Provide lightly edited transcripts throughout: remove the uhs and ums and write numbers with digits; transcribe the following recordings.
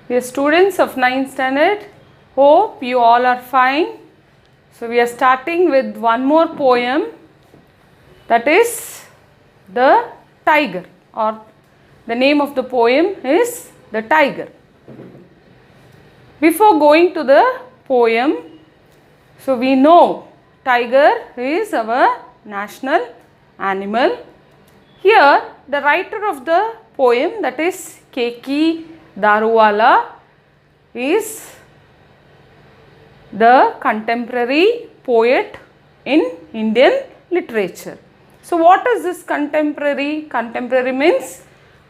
We are students of 9th standard. Hope you all are fine. So we are starting with one more poem, that is The Tiger, or the name of the poem is The Tiger. Before going to the poem, so we know tiger is our national animal. Here the writer of the poem, that is K.K. Daruwala, is the contemporary poet in Indian literature. So what is this contemporary? Contemporary means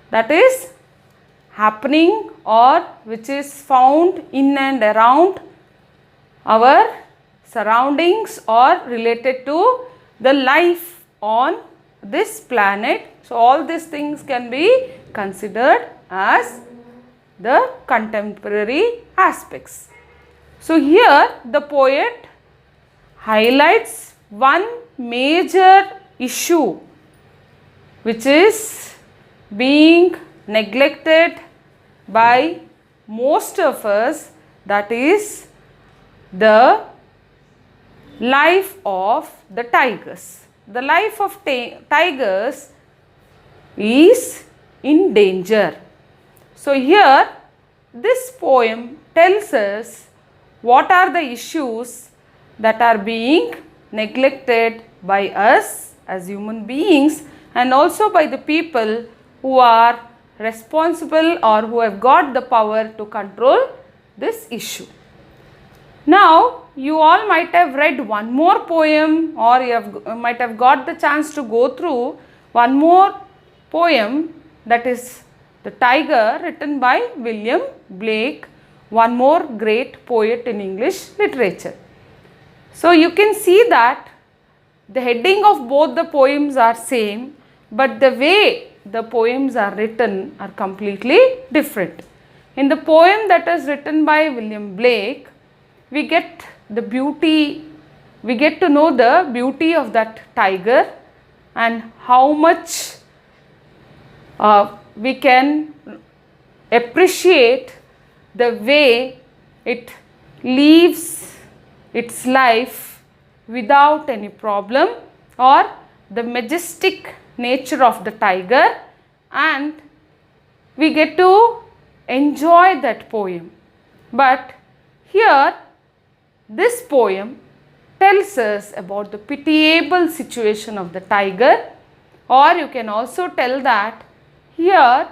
that is happening or which is found in and around our surroundings or related to the life on this planet. So all these things can be considered as the contemporary aspects. So here the poet highlights one major issue which is being neglected by most of us, that is the life of the tigers. The life of tigers is in danger. So here this poem tells us what are the issues that are being neglected by us as human beings and also by the people who are responsible or who have got the power to control this issue. Now you all might have read one more poem, or you might have got the chance to go through one more poem, that is The Tiger, written by William Blake, one more great poet in English literature. So you can see that the heading of both the poems are same, but the way the poems are written are completely different. In the poem that is written by William Blake, we get the beauty, we get to know the beauty of that tiger and how much we can appreciate the way it lives its life without any problem, or the majestic nature of the tiger, and we get to enjoy that poem. But here this poem tells us about the pitiable situation of the tiger, or you can also tell that here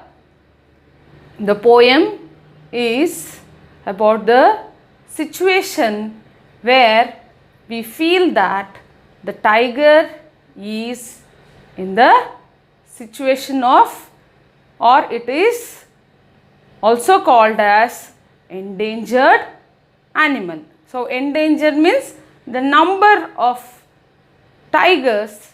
the poem is about the situation where we feel that the tiger is in the situation of, or it is also called as endangered animal. So endangered means the number of tigers,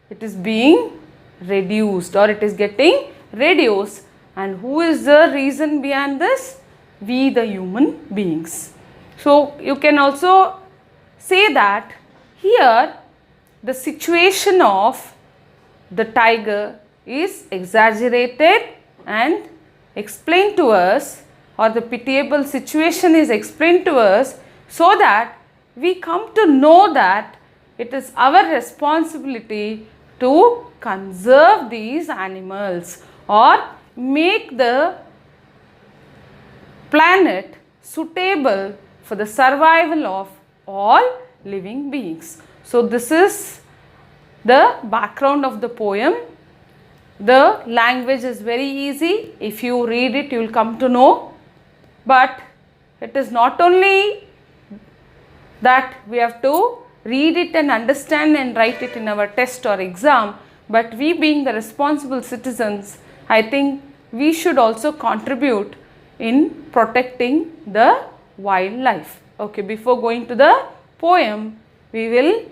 it is being reduced or it is getting reduced. And who is the reason behind this? We the human beings. So you can also say that here the situation of the tiger is exaggerated and explained to us, or the pitiable situation is explained to us, so that we come to know that it is our responsibility to conserve these animals or make the planet suitable for the survival of all living beings. So this is the background of the poem. The language is very easy. If you read it, you will come to know. But it is not only that we have to read it and understand and write it in our test or exam, but we being the responsible citizens, I think we should also contribute in protecting the wildlife. Okay, before going to the poem, we will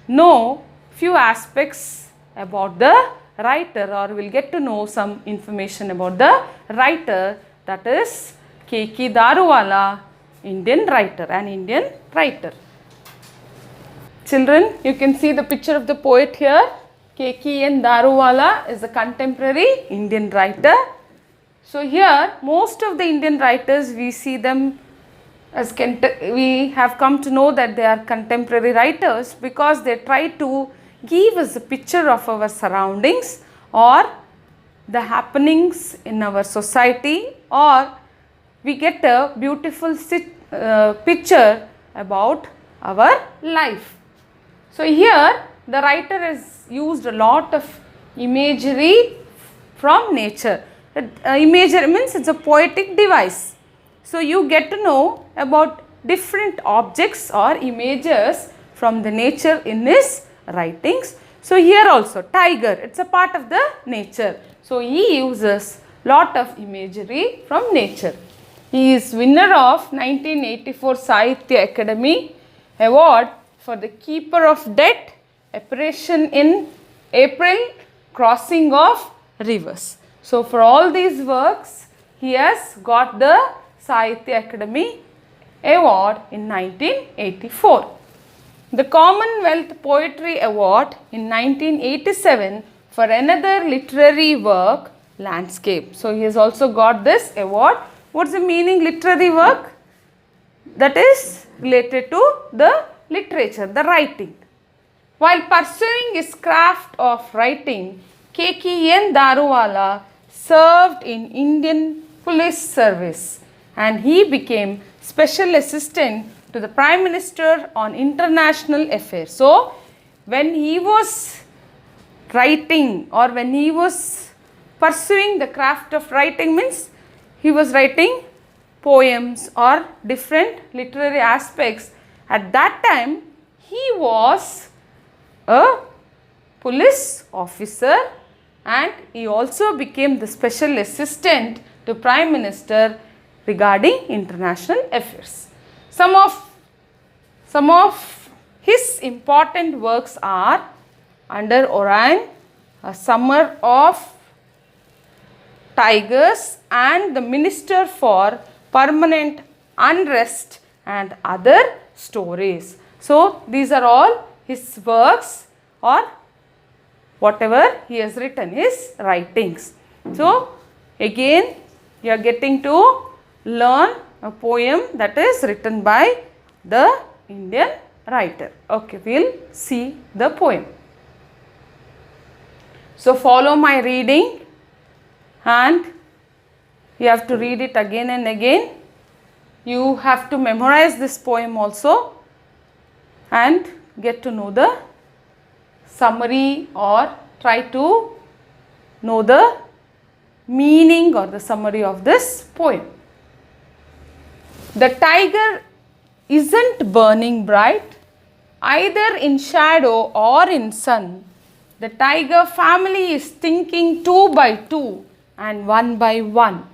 know few aspects about the writer, or we will get to know some information about the writer, that is K.K. Daruwala, Indian writer, an Indian writer. Children, you can see the picture of the poet here. K.K.N. Daruwala is a contemporary Indian writer. So here most of the Indian writers, we see them as we have come to know that they are contemporary writers because they try to give us a picture of our surroundings or the happenings in our society, or we get a beautiful picture about our life. So here the writer has used a lot of imagery from nature. Imagery means it's a poetic device. So you get to know about different objects or images from the nature in his writings. So here also tiger, it's a part of the nature. So he uses lot of imagery from nature. He is winner of 1984 Sahitya Akademi Award for The Keeper of Death, Apparition in April, Crossing of Rivers. So for all these works, he has got the Sahitya Akademi Award in 1984. The Commonwealth Poetry Award in 1987 for another literary work, Landscape. So he has also got this award. What's the meaning literary work? That is related to the literature, the writing. While pursuing his craft of writing, K.K.N. Daruwala served in Indian Police Service and he became Special Assistant to the Prime Minister on International Affairs. So, when he was writing or when he was pursuing the craft of writing, means he was writing poems or different literary aspects. At that time, he was a police officer and he also became the special assistant to Prime Minister regarding international affairs. Some of his important works are Under Orion, A Summer of Tigers, and The Minister for Permanent Unrest and Other Stories. So these are all his works or whatever he has written, his writings. So again you are getting to learn a poem that is written by the Indian writer. Okay, we will see the poem. So follow my reading and you have to read it again and again. You have to memorize this poem also and get to know the summary or try to know the meaning or the summary of this poem. The tiger isn't burning bright either in shadow or in sun. The tiger family is thinking 2 by 2 and 1 by 1.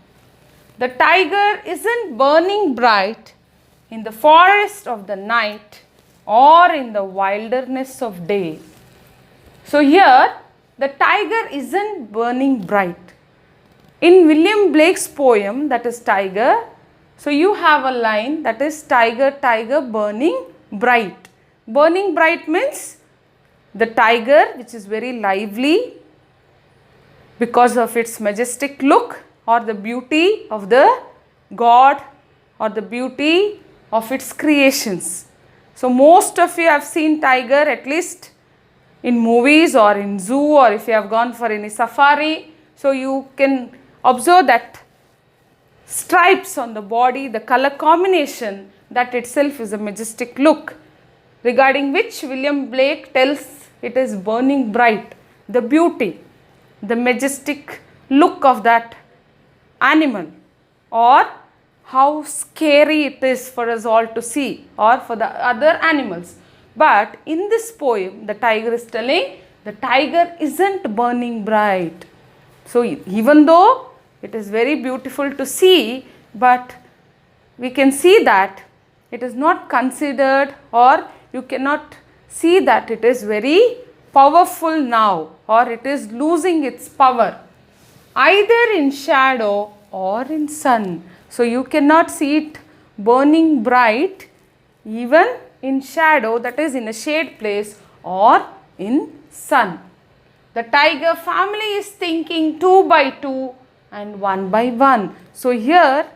The tiger isn't burning bright in the forest of the night or in the wilderness of day. So here the tiger isn't burning bright. In William Blake's poem, that is Tiger, so you have a line that is tiger, tiger burning bright. Burning bright means the tiger, which is very lively because of its majestic look or the beauty of the god or the beauty of its creations. So most of you have seen tiger at least in movies or in zoo, or if you have gone for any safari. So you can observe that stripes on the body, the color combination, that itself is a majestic look, regarding which William Blake tells it is burning bright. The beauty, the majestic look of that animal, or how scary it is for us all to see, or for the other animals. But in this poem, the tiger is telling the tiger isn't burning bright. So even though it is very beautiful to see, but we can see that it is not considered, or you cannot see that it is very powerful now, or it is losing its power either in shadow or in sun. So you cannot see it burning bright even in shadow, that is in a shade place, or in sun. The tiger family is thinking 2 by 2 and one by one. So here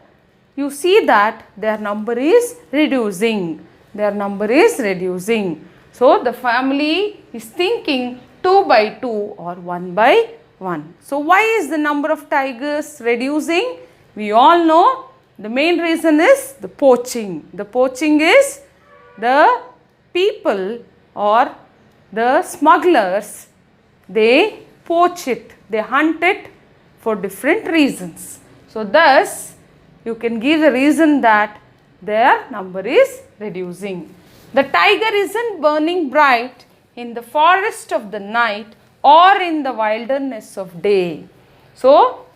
you see that their number is reducing. Their number is reducing. So the family is thinking 2 by 2 or 1 by 1. So why is the number of tigers reducing? We all know the main reason is the poaching. The poaching is the people or the smugglers, they poach it, they hunt it for different reasons. So thus you can give the reason that their number is reducing. The tiger isn't burning bright in the forest of the night or in the wilderness of day. So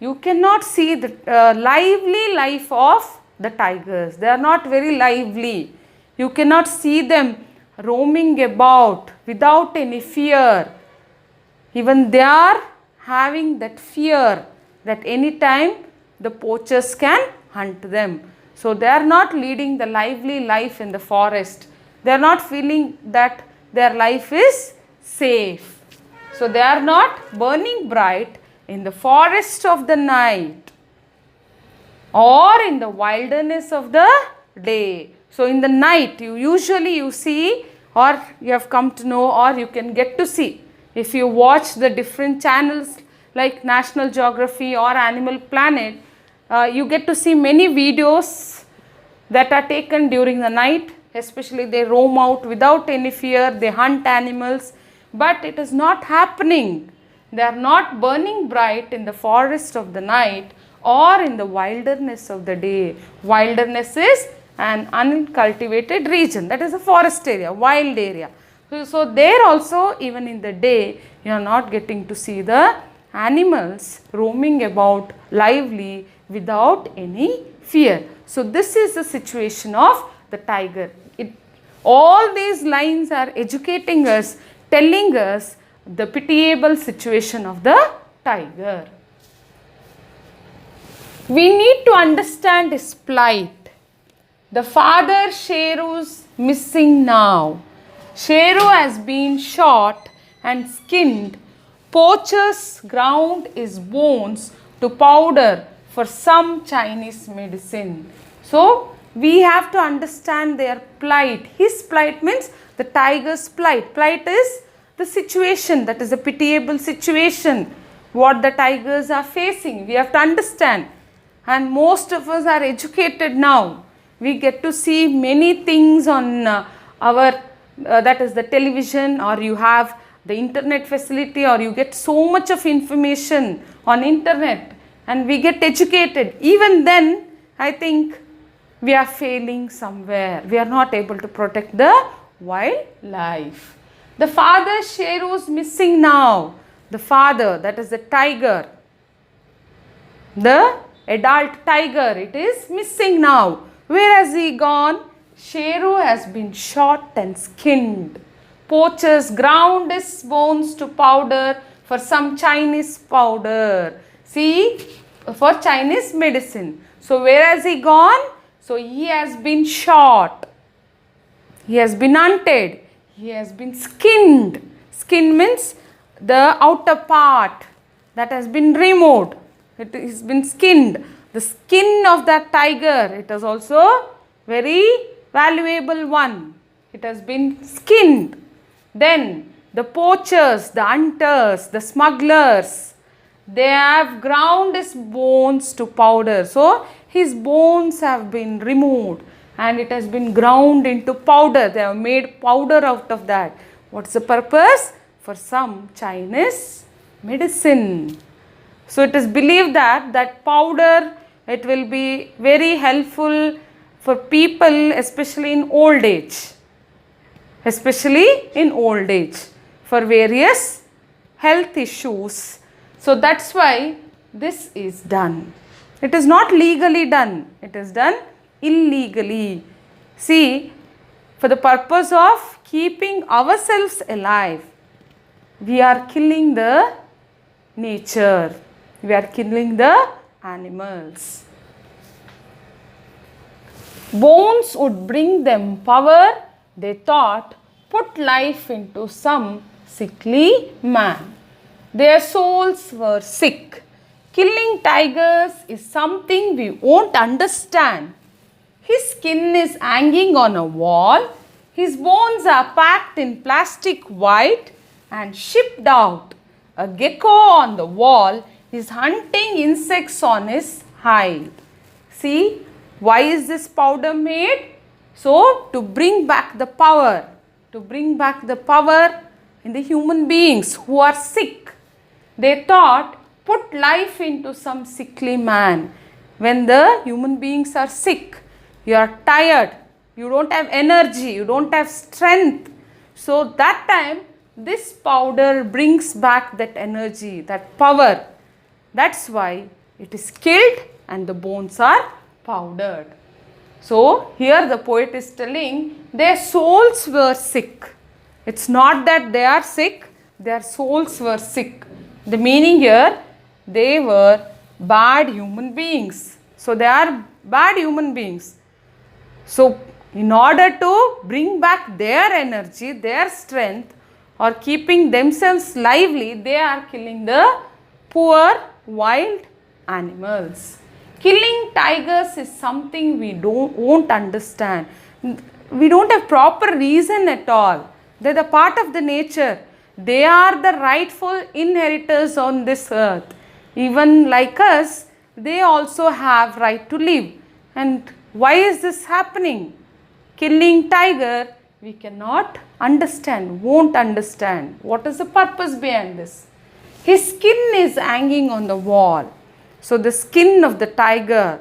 you cannot see the lively life of the tigers. They are not very lively. You cannot see them roaming about without any fear. Even they are having that fear that any time the poachers can hunt them. So they are not leading the lively life in the forest. They are not feeling that their life is safe. So they are not burning bright in the forest of the night or in the wilderness of the day. So in the night you see, or you have come to know, or you can get to see if you watch the different channels like National Geography or Animal Planet. You get to see many videos that are taken during the night. Especially they roam out without any fear, they hunt animals, but it is not happening. They are not burning bright in the forest of the night or in the wilderness of the day. Wilderness is an uncultivated region, that is a forest area, wild area. So there also, even in the day, you are not getting to see the animals roaming about lively without any fear. So this is the situation of the tiger. All these lines are educating us, telling us the pitiable situation of the tiger. We need to understand his plight. The father Sheru's missing now. Sheru has been shot and skinned. Poachers ground his bones to powder for some Chinese medicine. So we have to understand their plight. His plight means the tiger's plight. Plight is the situation, that is a pitiable situation, what the tigers are facing. We have to understand. And most of us are educated now. We get to see many things on our, that is the television, or you have the internet facility, or you get so much of information on internet and we get educated. Even then, I think we are failing somewhere. We are not able to protect the wildlife. The father Sheru is missing now. The father, that is the tiger, the adult tiger, it is missing now. Where has he gone? Sheru has been shot and skinned. Poachers ground his bones to powder for some Chinese powder. See, for Chinese medicine. So where has he gone? So he has been shot. He has been hunted. He has been skinned. Skin means the outer part that has been removed. It has been skinned. The skin of that tiger, it is also very valuable one. It has been skinned. Then the poachers, the hunters, the smugglers, they have ground his bones to powder. So his bones have been removed and it has been ground into powder. They have made powder out of that. What's the purpose? For some Chinese medicine. So it is believed that that powder, it will be very helpful for people, especially in old age. Especially in old age, for various health issues. So that's why this is done. It is not legally done. It is done illegally. See, for the purpose of keeping ourselves alive, we are killing the nature. We are killing the animals. Bones would bring them power, they thought, put life into some sickly man. Their souls were sick. Killing tigers is something we won't understand. His skin is hanging on a wall. His bones are packed in plastic white and shipped out. A gecko on the wall is hunting insects on his hide. See, why is this powder made? So, to bring back the power. To bring back the power in the human beings who are sick. They thought, put life into some sickly man. When the human beings are sick, you are tired, you don't have energy, you don't have strength. So that time, this powder brings back that energy, that power. That's why it is killed and the bones are powdered. So here the poet is telling their souls were sick. It's not that they are sick, their souls were sick. The meaning here, they were bad human beings. So they are bad human beings. So in order to bring back their energy, their strength, or keeping themselves lively, they are killing the poor wild animals. Killing tigers is something we won't understand. We don't have proper reason at all. They are the part of the nature. They are the rightful inheritors on this earth. Even like us, they also have right to live. And why is this happening? Killing tiger, we cannot understand, won't understand. What is the purpose behind this? His skin is hanging on the wall. So the skin of the tiger,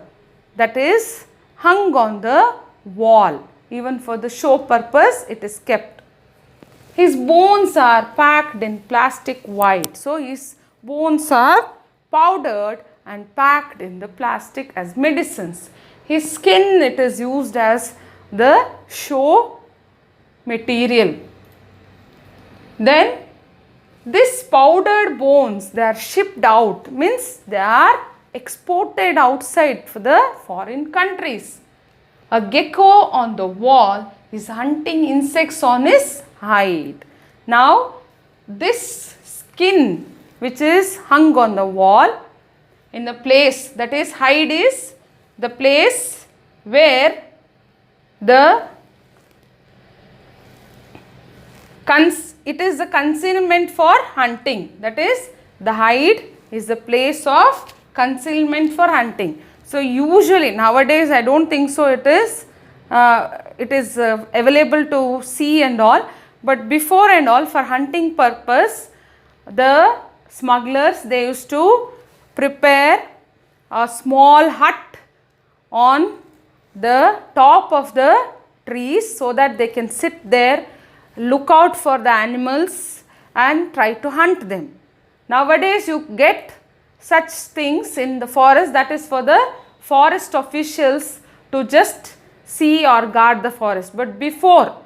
that is hung on the wall. Even for the show purpose, it is kept. His bones are packed in plastic white. So his bones are powdered and packed in the plastic as medicines. His skin, it is used as the show material. Then this powdered bones, they are shipped out, means they are exported outside for the foreign countries. A gecko on the wall is hunting insects on his hide. Now this skin which is hung on the wall in the place, that is hide is the place where it is the concealment for hunting. That is, the hide is the place of concealment for hunting. So usually nowadays I don't think so it is available to see and all, but before and all, for hunting purpose, the smugglers, they used to prepare a small hut on the top of the trees so that they can sit there, look out for the animals and try to hunt them. Nowadays you get such things in the forest, that is for the forest officials to just see or guard the forest. But before,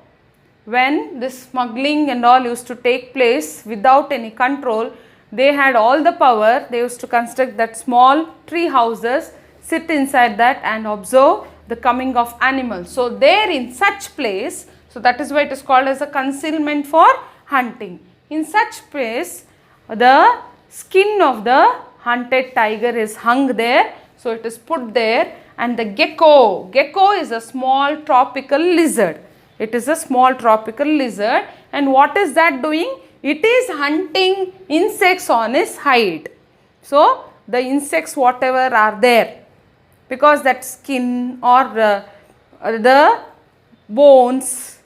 when this smuggling and all used to take place without any control, they had all the power. They used to construct that small tree houses, sit inside that and observe the coming of animals. So there in such place, so that is why it is called as a concealment for hunting. In such place, the skin of the hunted tiger is hung there. So it is put there, and the gecko is a small tropical lizard. It is a small tropical lizard, and what is that doing? It is hunting insects on its hide. So the insects whatever are there, because that skin or the bones,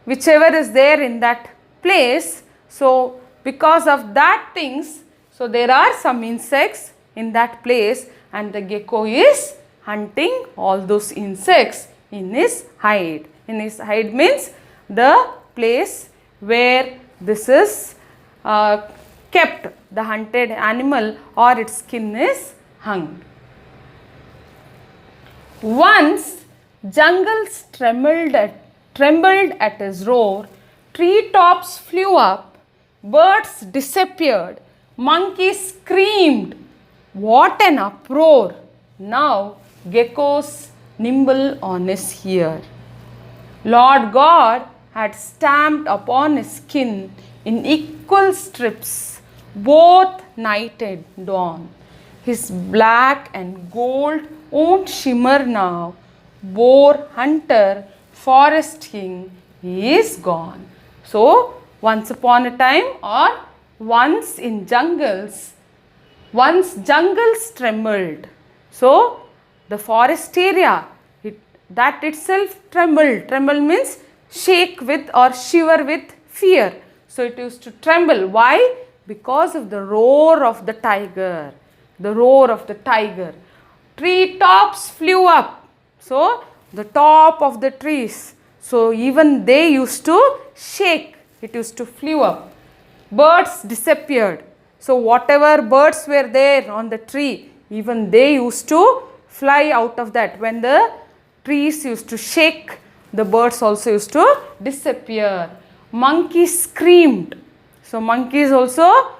whichever is there in that place, so because of that things, so there are some insects in that place, and the gecko is hunting all those insects in his hide. In his hide means the place where this is kept, the hunted animal or its skin is hung. Once jungles trembled at his roar, treetops flew up, birds disappeared, monkeys screamed. What an uproar! Now geckos nimble on his ear. Lord God had stamped upon his skin in equal strips both night and dawn. His black and gold won't shimmer now. Boar hunter, forest king, he is gone. So, once upon a time, or once in jungles, once jungles trembled. So, the forest area, that itself trembled. Tremble means shake with or shiver with fear. So, it used to tremble. Why? Because of the roar of the tiger. The roar of the tiger. Tree tops flew up. So, the top of the trees. So, even they used to shake. It used to flew up. Birds disappeared. So, whatever birds were there on the tree, even they used to fly out of that. When the trees used to shake, the birds also used to disappear. Monkeys screamed. So, monkeys also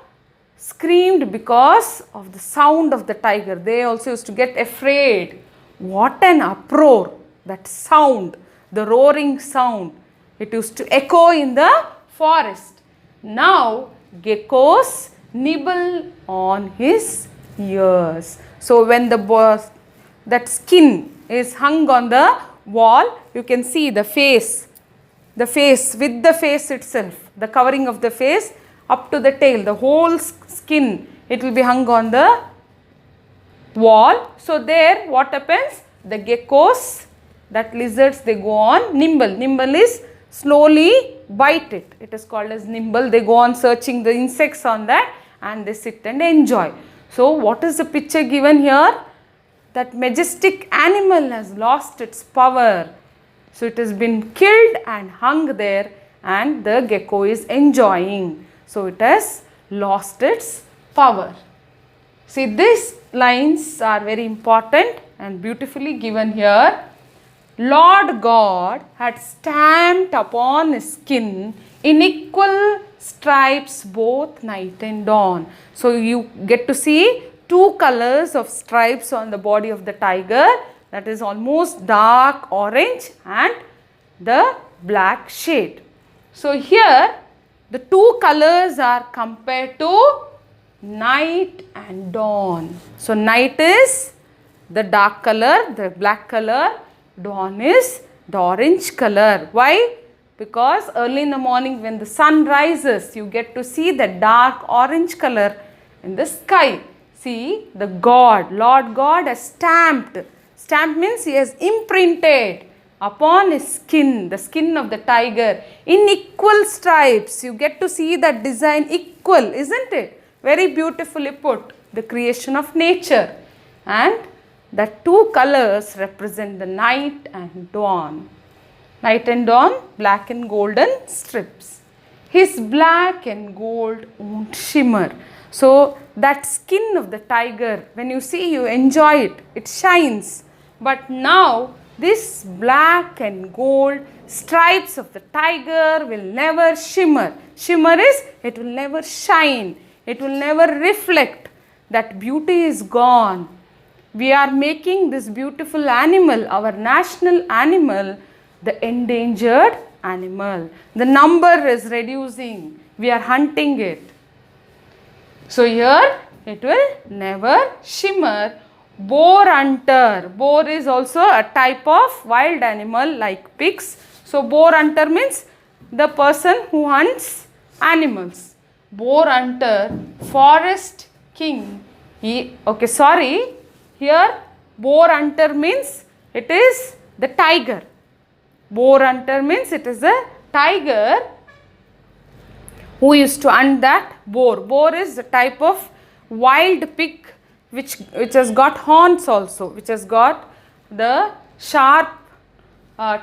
screamed because of the sound of the tiger. They also used to get afraid. What an uproar! That sound, the roaring sound, it used to echo in the forest. Now, geckos nibble on his ears. So, when that skin is hung on the wall, you can see the face with the face itself, the covering of the face up to the tail, the whole skin, it will be hung on the wall. So, there what happens? The geckos, that lizards, they go on nimble. Nimble is slowly bite it. It is called as nimble. They go on searching the insects on that and they sit and enjoy. So, what is the picture given here? That majestic animal has lost its power. So, it has been killed and hung there and the gecko is enjoying. So, it has lost its power. See, these lines are very important and beautifully given here. Lord God had stamped upon his skin in equal stripes both night and dawn. So, you get to see two colors of stripes on the body of the tiger, that is almost dark orange and the black shade. So, here the two colors are compared to night and dawn. So, night is the dark color, the black color, dawn is the orange color. Why? Because early in the morning when the sun rises, you get to see the dark orange color in the sky. See, the God, Lord God has stamped. Stamped means he has imprinted upon his skin, the skin of the tiger, in equal stripes. You get to see that design equal, isn't it? Very beautifully put, the creation of nature. And the two colors represent the night and dawn. Night and dawn, black and golden strips. His black and gold won't shimmer. So, that skin of the tiger, when you see, you enjoy it, it shines. But now, this black and gold stripes of the tiger will never shimmer. Shimmer is, it will never shine, it will never reflect. That beauty is gone. We are making this beautiful animal, our national animal, the endangered animal. The number is reducing. We are hunting it. So, here it will never shimmer. Boar hunter. Boar is also a type of wild animal like pigs. So, boar hunter means the person who hunts animals. Boar hunter, forest king. Here boar hunter means it is the tiger. Boar hunter means it is a tiger who used to hunt that boar. Boar is a type of wild pig which has got horns also, which has got the sharp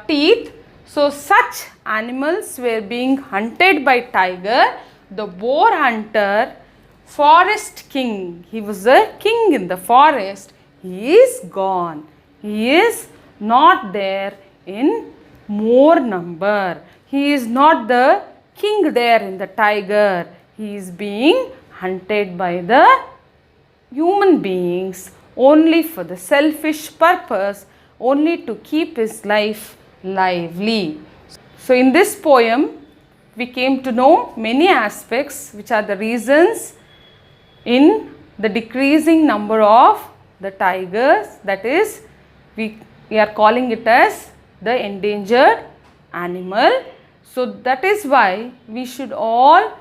teeth. So, such animals were being hunted by tiger. The boar hunter, forest king, he was a king in the forest, he is gone. He is not there in more number. He is not the king there in the tiger. He is being hunted by the human beings only for the selfish purpose, only to keep his life lively. So, in this poem, we came to know many aspects which are the reasons in the decreasing number of the tigers, that is we are calling it as the endangered animal. So that is why we should all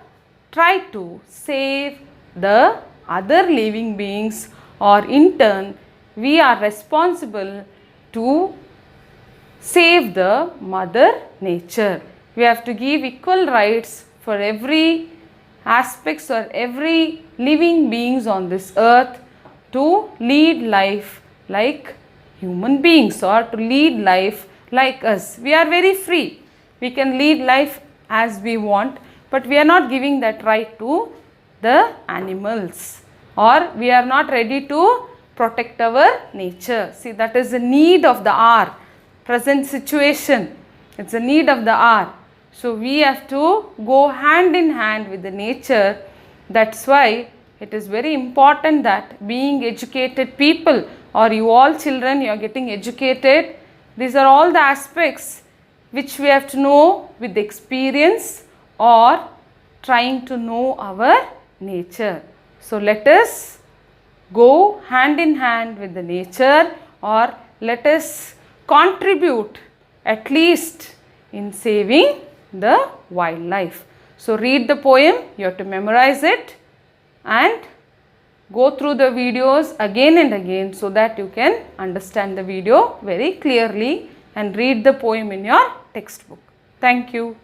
try to save the other living beings, or in turn we are responsible to save the mother nature. We have to give equal rights for every aspects or every living beings on this earth to lead life like human beings, or to lead life like us. We are very free. We can lead life as we want, but we are not giving that right to the animals, or we are not ready to protect our nature. See, that is the need of the hour, present situation. It's a need of the hour. So we have to go hand in hand with the nature. That's why it is very important that being educated people, or you all children, you are getting educated. These are all the aspects which we have to know with experience, or trying to know our nature. So let us go hand in hand with the nature, or let us contribute at least in saving the wildlife. So read the poem, you have to memorize it and go through the videos again and again, so that you can understand the video very clearly and read the poem in your textbook. Thank you.